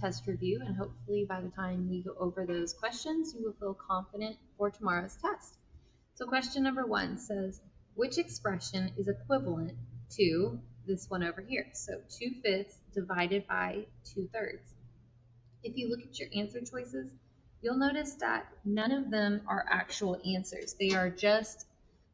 test review, and hopefully by the time we go over those questions, you will feel confident for tomorrow's test. So question number 1 says, which expression is equivalent to this one over here? So 2/5 divided by 2/3. If you look at your answer choices, you'll notice that none of them are actual answers. They are just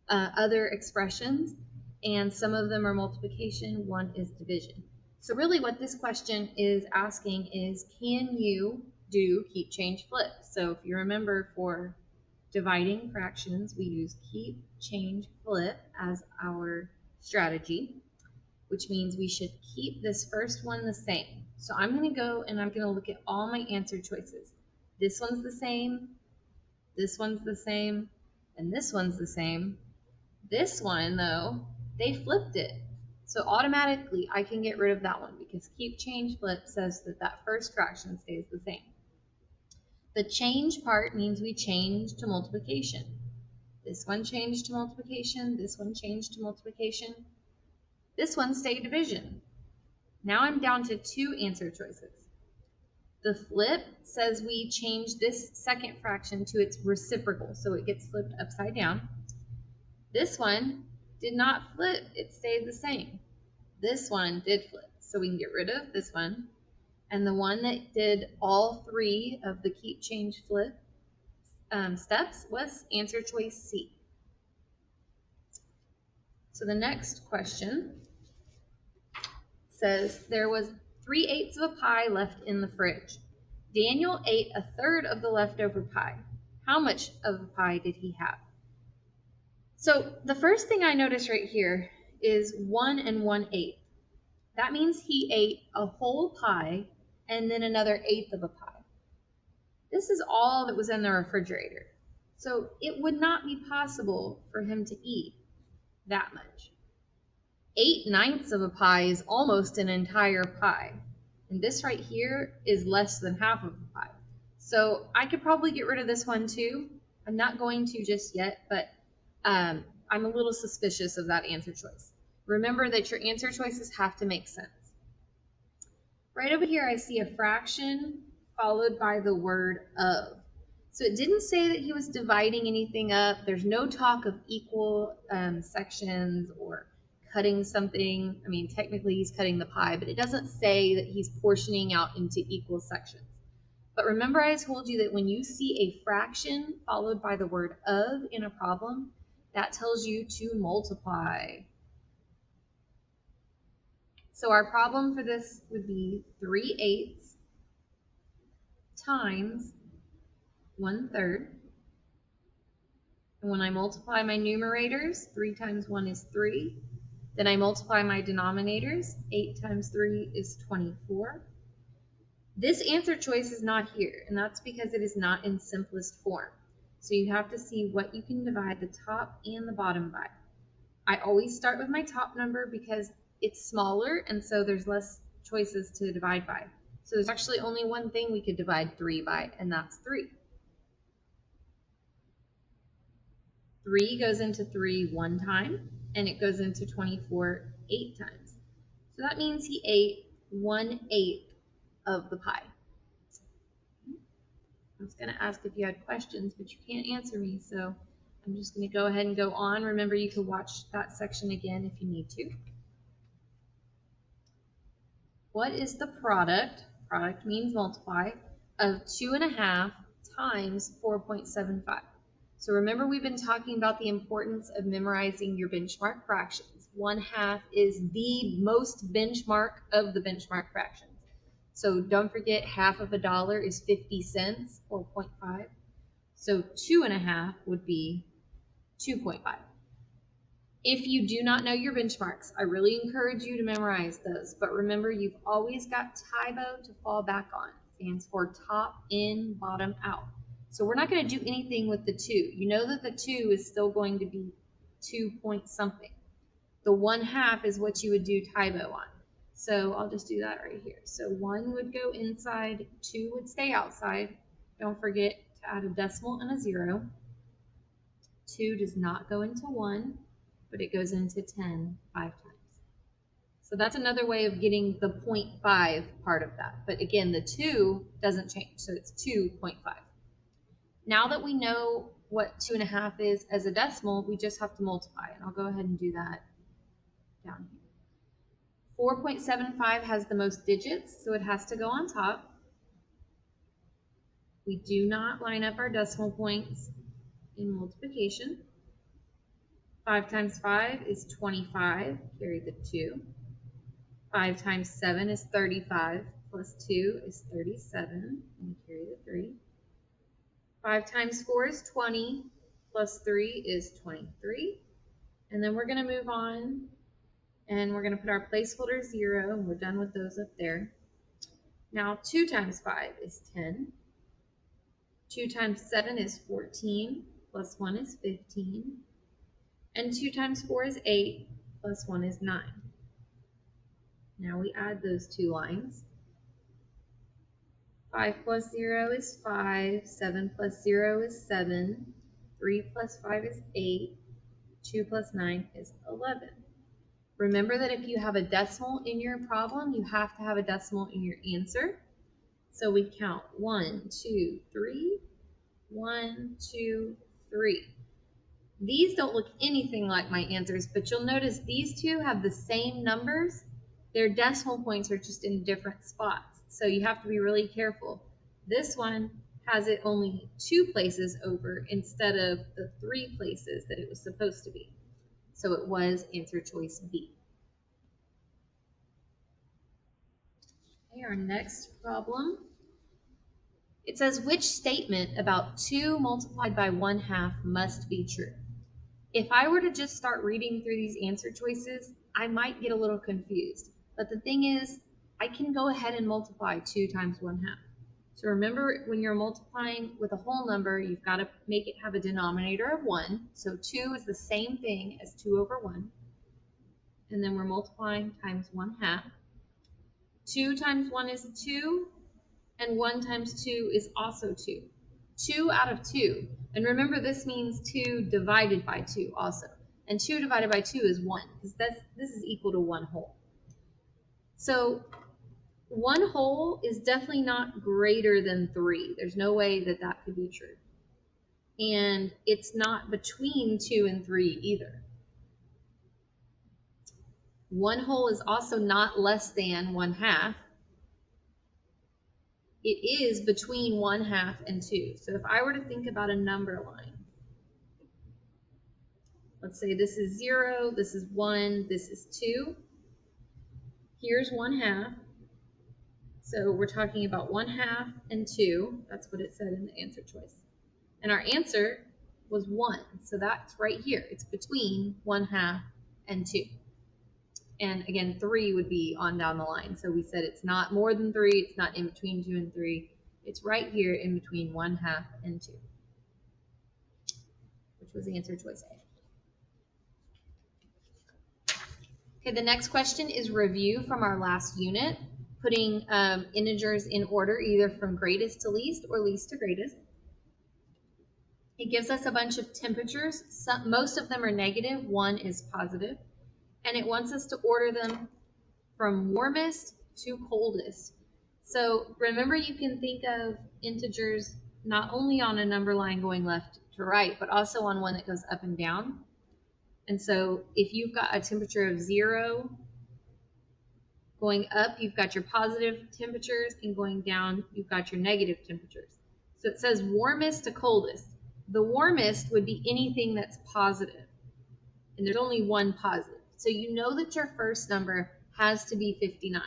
other expressions, and some of them are multiplication, one is division. So really what this question is asking is, can you do keep, change, flip? So if you remember, for dividing fractions, we use keep, change, flip as our strategy, which means we should keep this first one the same. So I'm going to go and I'm going to look at all my answer choices. This one's the same, this one's the same, and this one's the same. This one, though, they flipped it. So automatically I can get rid of that one because keep, change, flip says that that first fraction stays the same. The change part means we change to multiplication. This one changed to multiplication, this one changed to multiplication. This one stayed division. Now I'm down to 2 answer choices. The flip says we change this second fraction to its reciprocal, so it gets flipped upside down. This one did not flip, it stayed the same. This one did flip, so we can get rid of this one. And the one that did all 3 of the keep, change, flip steps was answer choice C. So the next question says, there was 3/8 of a pie left in the fridge. Daniel ate 1/3 of the leftover pie. How much of the pie did he have? So the first thing I notice right here is 1 and 1/8. That means he ate a whole pie and then another 1/8 of a pie. This is all that was in the refrigerator. So it would not be possible for him to eat that much. 8/9 of a pie is almost an entire pie. And this right here is less than half of a pie. So I could probably get rid of this one too. I'm not going to just yet, but I'm a little suspicious of that answer choice. Remember that your answer choices have to make sense. Right over here, I see a fraction followed by the word of. So it didn't say that he was dividing anything up. There's no talk of equal sections or cutting something. I mean, technically he's cutting the pie, but it doesn't say that he's portioning out into equal sections. But remember, I told you that when you see a fraction followed by the word of in a problem, that tells you to multiply. So our problem for this would be 3/8 times 1/3. And when I multiply my numerators, 3 times 1 is 3. Then I multiply my denominators, 8 times 3 is 24. This answer choice is not here, and that's because it is not in simplest form. So you have to see what you can divide the top and the bottom by. I always start with my top number because it's smaller, and so there's less choices to divide by. So there's actually only one thing we could divide 3 by, and that's 3. 3 goes into 3 one time, and it goes into 24 8 times. So that means he ate 1/8 of the pie. I was going to ask if you had questions, but you can't answer me, so I'm just going to go ahead and go on. Remember, you can watch that section again if you need to. What is the product means multiply, of 2.5 times 4.75? So remember, we've been talking about the importance of memorizing your benchmark fractions. 1/2 is the most benchmark of the benchmark fractions. So don't forget, half of $1 is 50 cents, 4.5. So 2.5 would be 2.5. If you do not know your benchmarks, I really encourage you to memorize those. But remember, you've always got TIBO to fall back on. It stands for top in, bottom out. So we're not going to do anything with the 2. You know that the 2 is still going to be 2 point something. The 1/2 is what you would do TIBO on. So I'll just do that right here. So 1 would go inside, 2 would stay outside. Don't forget to add a decimal and a 0. 2 does not go into 1, but it goes into 10 5 times. So that's another way of getting the 0.5 part of that. But again, the 2 doesn't change, so it's 2.5. Now that we know what 2.5 is as a decimal, we just have to multiply. And I'll go ahead and do that down here. 4.75 has the most digits, so it has to go on top. We do not line up our decimal points in multiplication. 5 times 5 is 25, carry the 2. 5 times 7 is 35, plus 2 is 37, and carry the 3. 5 times 4 is 20, plus 3 is 23. And then we're going to move on, and we're going to put our placeholder 0, and we're done with those up there. Now 2 times 5 is 10. 2 times 7 is 14, plus 1 is 15. And 2 times 4 is 8, plus 1 is 9. Now we add those two lines. 5 plus 0 is 5, 7 plus 0 is 7, 3 plus 5 is 8, 2 plus 9 is 11. Remember that if you have a decimal in your problem, you have to have a decimal in your answer. So we count 1, 2, 3, 1, 2, 3. These don't look anything like my answers, but you'll notice these two have the same numbers. Their decimal points are just in different spots, so you have to be really careful. This one has it only 2 places over instead of the 3 places that it was supposed to be. So it was answer choice B. Okay, our next problem. It says, which statement about 2 multiplied by 1/2 must be true? If I were to just start reading through these answer choices, I might get a little confused. But the thing is, I can go ahead and multiply 2 times 1/2. So remember, when you're multiplying with a whole number, you've got to make it have a denominator of 1. So 2 is the same thing as 2 over 1. And then we're multiplying times 1/2. 2 times 1 is 2, and 1 times 2 is also 2. 2 out of 2. And remember, this means 2 divided by 2 also. And 2 divided by 2 is 1, because this is equal to 1 whole. So 1 whole is definitely not greater than 3. There's no way that that could be true. And it's not between 2 and 3 either. 1 whole is also not less than 1/2. It is between 1/2 and 2. So if I were to think about a number line, let's say this is 0, this is 1, this is 2. Here's 1/2. So we're talking about 1/2 and 2. That's what it said in the answer choice. And our answer was 1. So that's right here. It's between 1/2 and 2. And again, 3 would be on down the line. So we said it's not more than 3. It's not in between 2 and 3. It's right here in between 1/2 and 2, which was answer choice A. Okay, the next question is review from our last unit, putting integers in order, either from greatest to least or least to greatest. It gives us a bunch of temperatures. Most of them are negative, 1 is positive. And it wants us to order them from warmest to coldest. So remember, you can think of integers not only on a number line going left to right, but also on one that goes up and down. And so if you've got a temperature of 0, going up, you've got your positive temperatures, and going down, you've got your negative temperatures. So it says warmest to coldest. The warmest would be anything that's positive, and there's only one positive. So you know that your first number has to be 59.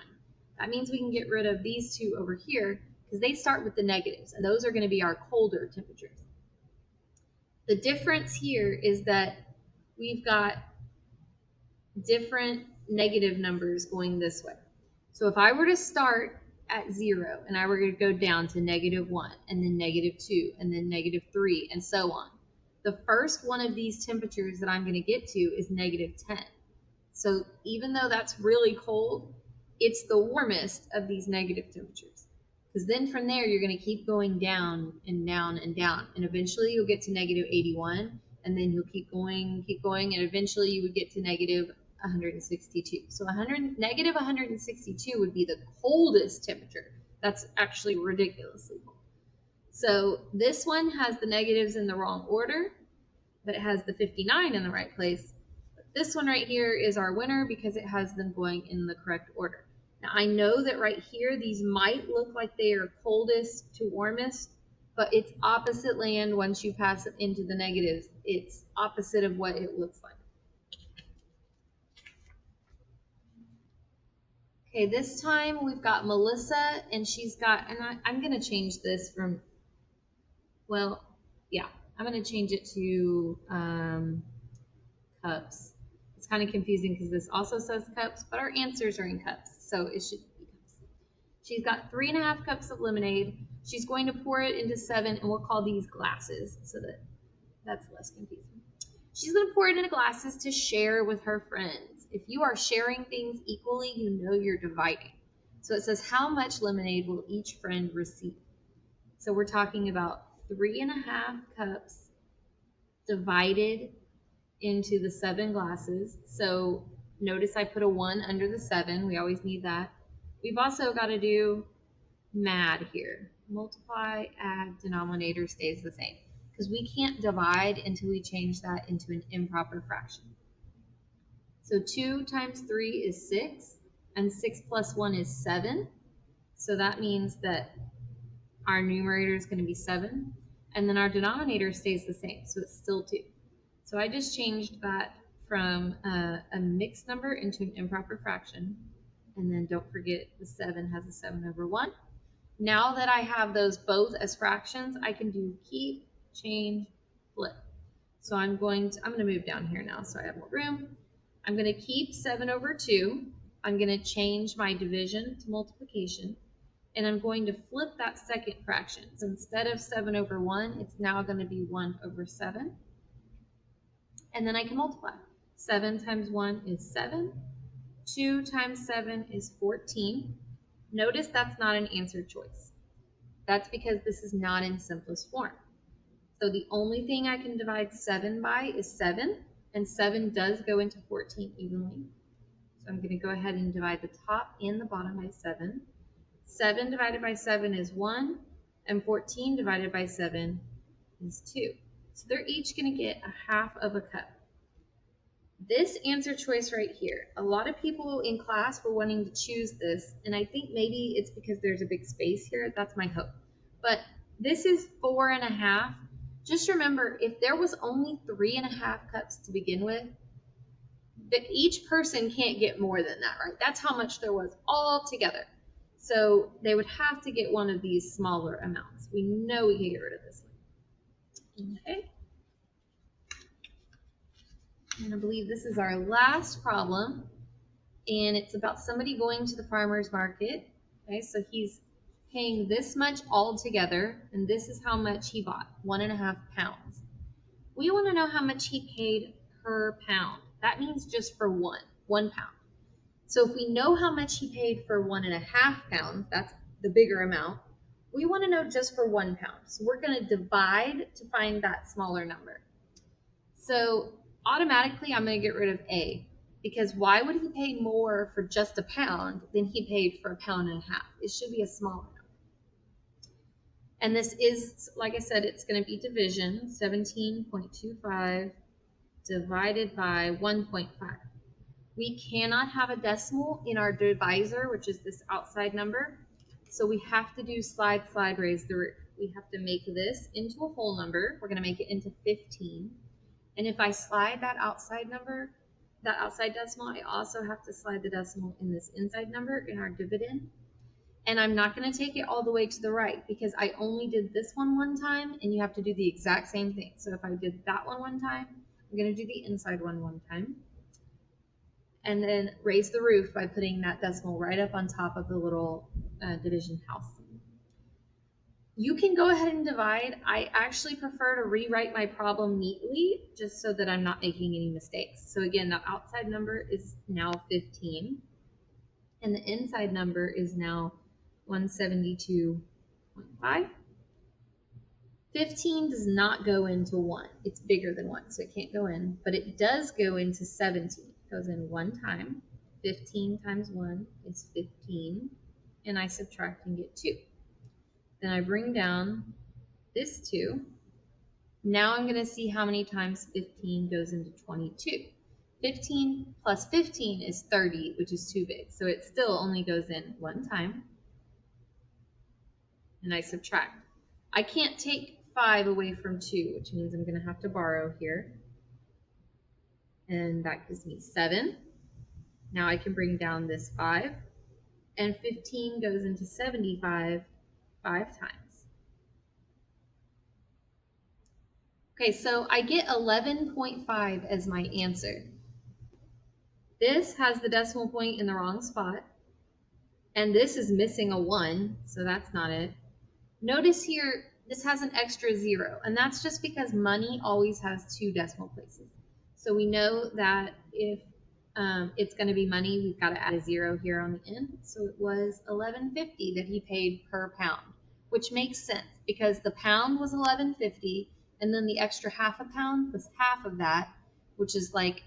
That means we can get rid of these two over here because they start with the negatives, and those are going to be our colder temperatures. The difference here is that we've got different negative numbers going this way. So if I were to start at 0 and I were going to go down to -1 and then -2 and then -3 and so on, the first one of these temperatures that I'm going to get to is -10. So even though that's really cold, it's the warmest of these negative temperatures. Because then from there, you're going to keep going down and down and down. And eventually you'll get to -81. And then you'll keep going, and eventually you would get to 162. So negative 162 would be the coldest temperature. That's actually ridiculously cold. So this one has the negatives in the wrong order, but it has the 59 in the right place. But this one right here is our winner because it has them going in the correct order. Now I know that right here, these might look like they are coldest to warmest, but it's opposite land once you pass it into the negatives. It's opposite of what it looks like. Okay, this time we've got Melissa, and she's got, and I'm going to change this from, well, yeah, I'm going to change it to cups. It's kind of confusing because this also says cups, but our answers are in cups, so it should be cups. She's got 3.5 cups of lemonade. She's going to pour it into 7, and we'll call these glasses so that that's less confusing. She's going to pour it into glasses to share with her friends. If you are sharing things equally, you know you're dividing. So it says, how much lemonade will each friend receive? So we're talking about 3.5 cups divided into the 7 glasses. So notice I put a 1 under the 7. We always need that. We've also got to do MAD here. Multiply, add, denominator stays the same. Because we can't divide until we change that into an improper fraction. So 2 times 3 is 6, and 6 plus 1 is 7. So that means that our numerator is going to be 7, and then our denominator stays the same, so it's still 2. So I just changed that from a mixed number into an improper fraction, and then don't forget the 7 has a 7 over 1. Now that I have those both as fractions, I can do keep, change, flip. So I'm going to move down here now so I have more room. I'm going to keep 7 over 2. I'm going to change my division to multiplication, and I'm going to flip that second fraction. So instead of 7 over 1, it's now going to be 1 over 7. And then I can multiply. 7 times 1 is 7. 2 times 7 is 14. Notice that's not an answer choice. That's because this is not in simplest form. So the only thing I can divide 7 by is 7, and 7 does go into 14 evenly. So I'm going to go ahead and divide the top and the bottom by 7. 7 divided by 7 is 1, and 14 divided by 7 is 2. So they're each going to get a half of a cup. This answer choice right here, a lot of people in class were wanting to choose this, and I think maybe it's because there's a big space here. That's my hope. But this is 4.5. Just remember, if there was only 3.5 cups to begin with, that each person can't get more than that, right? That's how much there was all together. So they would have to get one of these smaller amounts. We know we can get rid of this one. Okay. And I believe this is our last problem. And it's about somebody going to the farmer's market. Okay, so he's paying this much all together, and this is how much he bought, 1.5 pounds. We want to know how much he paid per pound. That means just for 1 pound. So if we know how much he paid for 1.5 pounds, that's the bigger amount, we want to know just for 1 pound. So we're going to divide to find that smaller number. So automatically I'm going to get rid of A, because why would he pay more for just a pound than he paid for 1.5 pounds? It should be a smaller number. And this is, like I said, it's going to be division, 17.25 divided by 1.5. We cannot have a decimal in our divisor, which is this outside number. So we have to do slide, raise the roof. We have to make this into a whole number. We're going to make it into 15. And if I slide that outside number, that outside decimal, I also have to slide the decimal in this inside number in our dividend. And I'm not going to take it all the way to the right because I only did this one time, and you have to do the exact same thing. So if I did that one time, I'm going to do the inside one time. And then raise the roof by putting that decimal right up on top of the little division house. You can go ahead and divide. I actually prefer to rewrite my problem neatly just so that I'm not making any mistakes. So again, the outside number is now 15, and the inside number is now 172.5. 15 does not go into 1. It's bigger than 1, so it can't go in, but it does go into 17. goes in one time. 15 times 1 is 15, and I subtract and get 2. Then I bring down this 2. Now I'm going to see how many times 15 goes into 22. 15 plus 15 is 30, which is too big. So it still only goes in one time. And I subtract. I can't take 5 away from 2, which means I'm going to have to borrow here. And that gives me 7. Now I can bring down this 5. And 15 goes into 75 5 times. Okay, so I get 11.5 as my answer. This has the decimal point in the wrong spot. And this is missing a 1, so that's not it. Notice here, this has an extra 0, and that's just because money always has 2 decimal places. So we know that if it's going to be money, we've got to add a 0 here on the end. So it was $11.50 that he paid per pound, which makes sense because the pound was $11.50, and then the extra half a pound was half of that, which is like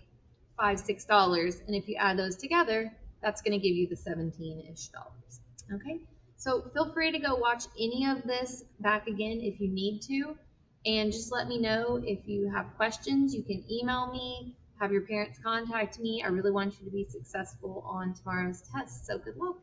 $5-6. And if you add those together, that's going to give you the 17-ish dollars. Okay, so feel free to go watch any of this back again if you need to, and just let me know if you have questions. You can email me, have your parents contact me. I really want you to be successful on tomorrow's test, so good luck.